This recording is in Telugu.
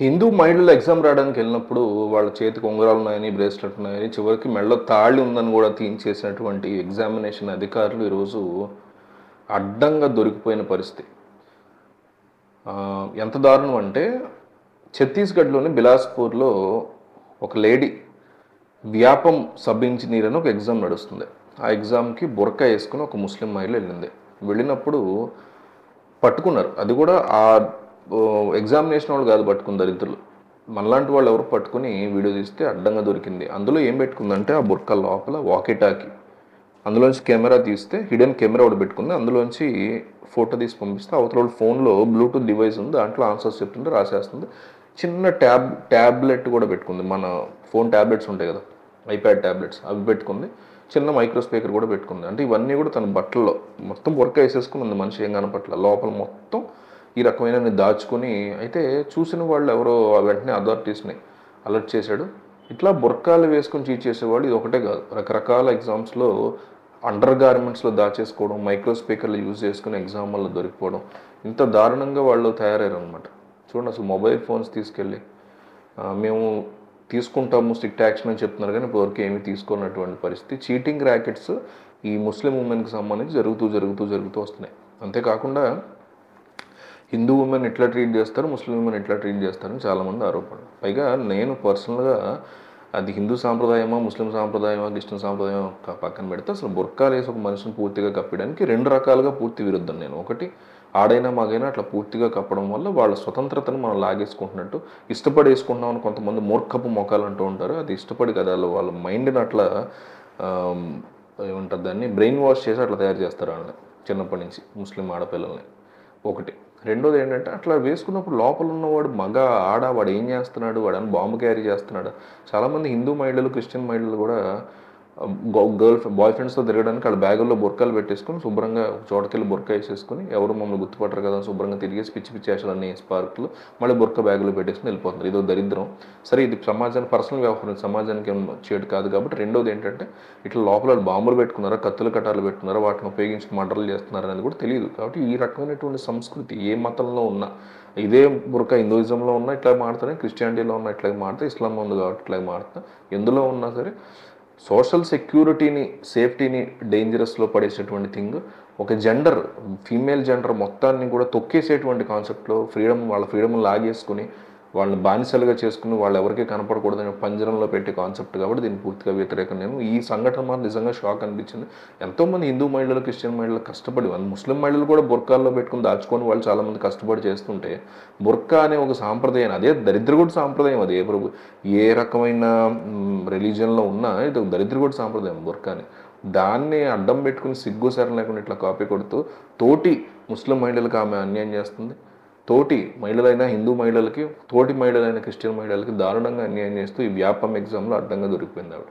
హిందూ మహిళలు ఎగ్జామ్ రాయడానికి వెళ్ళినప్పుడు వాళ్ళ చేతికి ఉంగరాలు ఉన్నాయని, బ్రేస్లెట్ ఉన్నాయని, చివరికి మెడలో తాళి ఉందని కూడా తీయించేసినటువంటి ఎగ్జామినేషన్ అధికారులు ఈరోజు అడ్డంగా దొరికిపోయిన పరిస్థితి. ఎంత దారుణం అంటే ఛత్తీస్గఢ్లోని బిలాస్పూర్లో ఒక లేడీ వ్యాపం సబ్ ఇంజనీర్ అని ఒక ఎగ్జామ్ నడుస్తుంది. ఆ ఎగ్జామ్కి బుర్కా వేసుకుని ఒక ముస్లిం మహిళ వెళ్ళింది. వెళ్ళినప్పుడు పట్టుకున్నారు. అది కూడా ఆ ఎగ్జామినేషన్ వాళ్ళు కాదు పట్టుకుని దరిద్రులు, మనలాంటి వాళ్ళు ఎవరు పట్టుకుని వీడియో తీస్తే అడ్డంగా దొరికింది. అందులో ఏం పెట్టుకుందంటే ఆ బుర్కా లోపల వాకీటాకి, అందులోంచి కెమెరా తీస్తే హిడెన్ కెమెరా ఒకటి పెట్టుకుంది. అందులోంచి ఫోటో తీసి పంపిస్తే అవతల ఫోన్లో బ్లూటూత్ డివైస్ ఉంది, దాంట్లో ఆన్సర్స్ చెప్తుంటే రాసేస్తుంది. చిన్న ట్యాబ్లెట్ కూడా పెట్టుకుంది. మన ఫోన్ ట్యాబ్లెట్స్ ఉంటాయి కదా, ఐప్యాడ్ ట్యాబ్లెట్స్, అవి పెట్టుకుంది. చిన్న మైక్రో స్పీకర్ కూడా పెట్టుకుంది. అంటే ఇవన్నీ కూడా తన బట్టల్లో మొత్తం బుర్కా వేసేసుకుని ఉంది. మనిషి ఏం కనపట్ల, లోపల మొత్తం ఈ రకమైన దాచుకొని. అయితే చూసిన వాళ్ళు ఎవరో వెంటనే అథారిటీస్ని అలర్ట్ చేశాడు. ఇట్లా బుర్కాలు వేసుకొని చీట్ చేసేవాళ్ళు ఇది ఒకటే కాదు, రకరకాల ఎగ్జామ్స్లో అండర్ గార్మెంట్స్లో దాచేసుకోవడం, మైక్రో స్పీకర్లు యూజ్ చేసుకుని ఎగ్జామ్ వల్ల దొరికిపోవడం, ఇంత దారుణంగా వాళ్ళు తయారయ్యారు అనమాట. చూడండి, అసలు మొబైల్ ఫోన్స్ తీసుకెళ్ళి మేము తీసుకుంటాము స్ట్రిక్ట్ యాక్షన్ అని చెప్తున్నారు, కానీ ఇప్పటివరకు ఏమీ తీసుకున్నటువంటి పరిస్థితి. చీటింగ్ ర్యాకెట్స్ ఈ ముస్లిం ఉమెన్కి సంబంధించి జరుగుతూ వస్తున్నాయి. అంతేకాకుండా హిందూ ఉమెన్ ఎట్లా ట్రీట్ చేస్తారు, ముస్లిం ఉమెన్ ఎట్లా ట్రీట్ చేస్తారని చాలామంది ఆరోపణలు. పైగా నేను పర్సనల్గా అది హిందూ సాంప్రదాయమా, ముస్లిం సాంప్రదాయమా, క్రిస్టియన్ సాంప్రదాయం పక్కన పెడితే అసలు బుర్కాలు వేసి ఒక మనిషిని పూర్తిగా కప్పడానికి రెండు రకాలుగా పూర్తి విరుద్ధం నేను. ఒకటి, ఆడైనా మగైనా అట్లా పూర్తిగా కప్పడం వల్ల వాళ్ళ స్వతంత్రతను మనం లాగేసుకుంటున్నట్టు, ఇష్టపడి వేసుకుంటున్నామని కొంతమంది మూర్ఖపు మొఖాలు అంటూ ఉంటారు. అది ఇష్టపడి కదా, వాళ్ళ మైండ్ని అట్లా ఏమంటారు దాన్ని, బ్రెయిన్ వాష్ చేసి అట్లా తయారు చేస్తారు వాళ్ళని చిన్నప్పటి నుంచి, ముస్లిం ఆడపిల్లల్ని. ఒకటి. రెండోది ఏంటంటే అట్లా వేసుకున్నప్పుడు లోపల ఉన్నవాడు మగ ఆడ, వాడు ఏం చేస్తున్నాడు, వాడని బాంబు క్యారీ చేస్తున్నాడు. చాలామంది హిందూ మహిళలు, క్రిస్టియన్ మహిళలు కూడా బాయ్ ఫ్రెండ్స్తో తిరగడానికి వాళ్ళ బ్యాగుల్లో బుర్కాలు పెట్టేసుకొని శుభ్రంగా చోటకెళ్ళి బుర్కా వేసేసుకుని ఎవరు మమ్మల్ని గుర్తుపట్టరు కదా శుభ్రంగా తిరిగేసి పిచ్చి పిచ్చి వేషాలన్నీ పార్కులు మళ్ళీ బుర్కా బ్యాగులో పెట్టేసుకుని వెళ్ళిపోతున్నారు. ఇదో దరిద్రం. సరే, ఇది సమాజానికి పర్సనల్ వ్యవహారం, సమాజానికి ఏం చేయడు కాదు కాబట్టి. రెండోది ఏంటంటే ఇట్లా లోపల బాంబులు పెట్టుకున్నారా, కత్తులు కట్టాలు పెట్టుకున్నారా, వాటిని ఉపయోగించి మర్డర్లు చేస్తున్నారు అనేది కూడా తెలియదు. కాబట్టి ఈ రకమైనటువంటి సంస్కృతి ఏ మతంలో ఉన్నా, ఇదే బుర్కా హిందూయిజంలో ఉన్నా ఇట్లా మారుతానే, క్రిస్టియానిటీలో ఉన్నా ఇట్లాగే మారుతా, ఇస్లాంలో ఉంది కాబట్టి ఇట్లాగే మారుతా, ఎందులో ఉన్నా సరే సోషల్ సెక్యూరిటీని, సేఫ్టీని డేంజరస్లో పడేసేటువంటి థింగ్. ఒక జెండర్, ఫీమేల్ జెండర్ మొత్తాన్ని కూడా తొక్కేసేటువంటి కాన్సెప్ట్లో వాళ్ళ ఫ్రీడమ్ లాగేసుకుని వాళ్ళని బానిసలుగా చేసుకుని వాళ్ళు ఎవరికీ కనపడకూడదని పంజరంలో పెట్టే కాన్సెప్ట్ కాబట్టి దీన్ని పూర్తిగా వ్యతిరేకం. నేను ఈ సంఘటన మాత్రం నిజంగా షాక్ అనిపించింది. ఎంతోమంది హిందూ మహిళలు, క్రిస్టియన్ మహిళలు కష్టపడి, ముస్లిం మహిళలు కూడా బుర్కాల్లో పెట్టుకుని దాచుకొని వాళ్ళు చాలామంది కష్టపడి చేస్తుంటే, బుర్కా అనే ఒక సాంప్రదాయం, అదే దరిద్రగుడి సాంప్రదాయం, అది ఏ రకమైన రిలీజియన్లో ఉన్నా ఇది ఒక దరిద్రగుడి సాంప్రదాయం బుర్కాని. దాన్ని అడ్డం పెట్టుకుని సిగ్గు సరం లేకుండా ఇట్లా కాపీ కొడుతూ తోటి ముస్లిం మహిళలకు ఆమె అన్యాయం చేస్తుంది. తోటి మహిళలైన హిందూ మహిళలకి, తోటి మహిళలైన క్రిస్టియన్ మహిళలకి దారుణంగా అన్యాయం చేస్తూ ఈ వ్యాపం ఎగ్జామ్లో అడ్డంగా దొరికిపోయింది ఆవిడ.